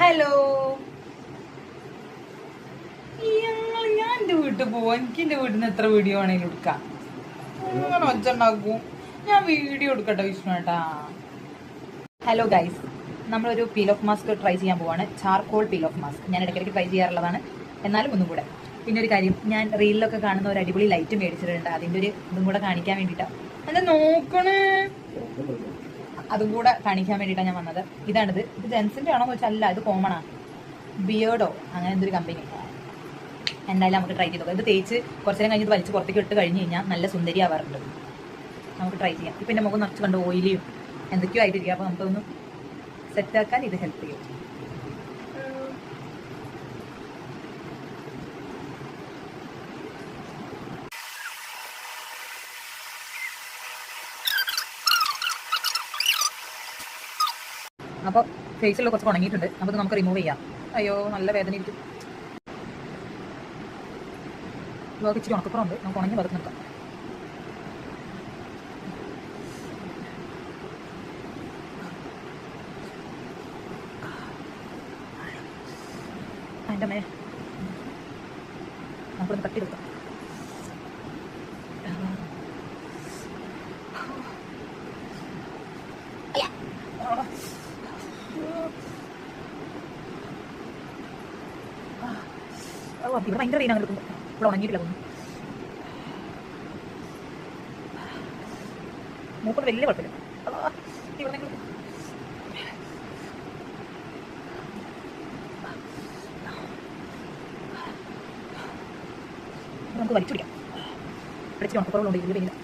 Hello, ഞാൻ എൻ്റെ വീട്ടിൽ പോവാം. എനിക്ക് എൻ്റെ വീട്ടിൽ നിന്ന് എത്ര വീഡിയോ വേണമെങ്കിലും എടുക്കാം. അങ്ങനെ ഒച്ചുണ്ടാക്കും. ഞാൻ വീഡിയോ എടുക്കട്ടെ വിഷ്ണു ഏട്ടാ. ഹലോ ഗൈസ്, നമ്മളൊരു പീൽ ഓഫ് മാസ്ക് ട്രൈ ചെയ്യാൻ പോവാണ്. Charcoal peel off mask. ഞാൻ ഇടയ്ക്കിടയ്ക്ക് ട്രൈ ചെയ്യാറുള്ളതാണ്, എന്നാലും ഒന്നും കൂടെ. പിന്നെ ഒരു കാര്യം, ഞാൻ റീലിലൊക്കെ കാണുന്ന ഒരു അടിപൊളി ലൈറ്റ് മേടിച്ചിട്ടുണ്ട്. അതിൻ്റെ ഒരു ഇതും കൂടെ കാണിക്കാൻ വേണ്ടിയിട്ടാണ്. അല്ല നോക്കണേ, അതും കൂടെ കാണിക്കാൻ വേണ്ടിയിട്ടാണ് ഞാൻ വന്നത്. ഇതാണിത്. ഇത് ജെൻസിൻ്റെ ആണോ എന്ന് വെച്ചാൽ അല്ല, ഇത് കോമണാണ്. ബിയേർഡോ അങ്ങനെ എന്തൊരു കമ്പനി. എന്തായാലും നമുക്ക് ട്രൈ ചെയ്ത് നോക്കാം. ഇത് തേച്ച് കുറച്ച് നേരം കഴിഞ്ഞിട്ട് വലിച്ച് പുറത്തേക്ക് ഇട്ട് കഴിഞ്ഞ് കഴിഞ്ഞാൽ നല്ല സുന്ദരി ആവാറുണ്ട്. നമുക്ക് ട്രൈ ചെയ്യാം. ഇപ്പം എൻ്റെ മുഖം നിറച്ച് കണ്ട് ഓയിലിയും എന്തൊക്കെയോ ആയിട്ടിരിക്കുക. അപ്പോൾ നമുക്കൊന്ന് സെറ്റാക്കാൻ ഇത് ഹെൽപ്പ് ചെയ്യും. അപ്പോൾ ഫേസിൽ കുറച്ച് ഉണങ്ങിയിട്ടുണ്ട്. അപ്പോൾ നമുക്ക് റിമൂവ് ചെയ്യാം. അയ്യോ, നല്ല വേദന ഇരിക്കും. ഇതൊക്കെ ഇച്ചിരി ഉണക്കപ്പുറമുണ്ട്. നമുക്ക് ഉണങ്ങി വറുത്ത് നിൽക്കാം. അതിൻ്റെ മേ നമുക്കൊന്ന് തട്ടിയെടുക്കാം. ഇവിടെ ഭയങ്കര വെയിലാണ് എടുക്കുന്നത്. ഇവിടെ ഉണങ്ങിയിട്ടില്ല. മൂക്കോട് വലിയ കുഴപ്പമില്ല. ഇവിടെ നമുക്ക് വലിച്ചു പിടിക്കാം. പിടിച്ച് ഉണക്കപ്പുറമുണ്ട്. ഇതിൽ പിന്നെ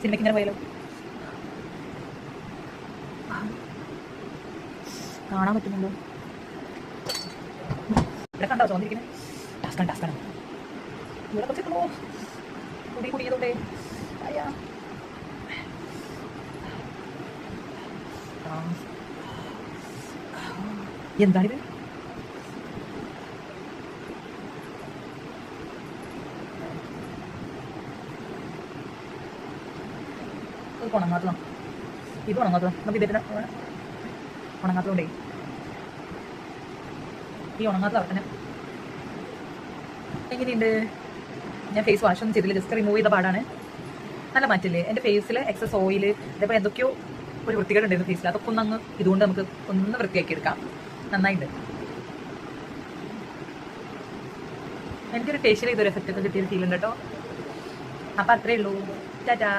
സിനിമയ്ക്ക് ഇങ്ങനെ പോയാലോ? കാണാൻ പറ്റുന്നുണ്ടോ? ഇവിടെ കണ്ടോ ചോദിക്കുന്നത്? ടാസ്കാണ്. ഇവിടെ കുറച്ച് കുടിയതുകൊണ്ടേ അയ്യാ. എന്താണിത്? ഇത് ഉണങ്ങാത്തതാണ്. നമുക്ക് ഇതിന് ഉണങ്ങാത്തതുകൊണ്ടേ ഈ ഉണങ്ങാത്ത അവർക്ക് എങ്ങനെയുണ്ട്? ഞാൻ ഫേസ് വാഷ് ഒന്നും ചെയ്തില്ല, ജസ്റ്റ് റിമൂവ് ചെയ്ത പാടാണ്. നല്ല മാറ്റില്ലേ? എൻ്റെ ഫേസിൽ എക്സസ് ഓയിൽ ഇതേപോലെ എന്തൊക്കെയോ ഒരു വൃത്തികേടുണ്ടായിരുന്നു ഫേസിൽ. അതൊക്കെ ഒന്ന് ഇതുകൊണ്ട് നമുക്ക് ഒന്ന് വൃത്തിയാക്കി എടുക്കാം. നന്നായിട്ടുണ്ട്. എനിക്കൊരു ഫേഷ്യൽ ചെയ്തൊരു എഫക്റ്റ് ഒക്കെ കിട്ടിയൊരു ഫീൽ ഉണ്ട് കേട്ടോ. അപ്പം അത്രയേ ഉള്ളൂ. ടാറ്റാ.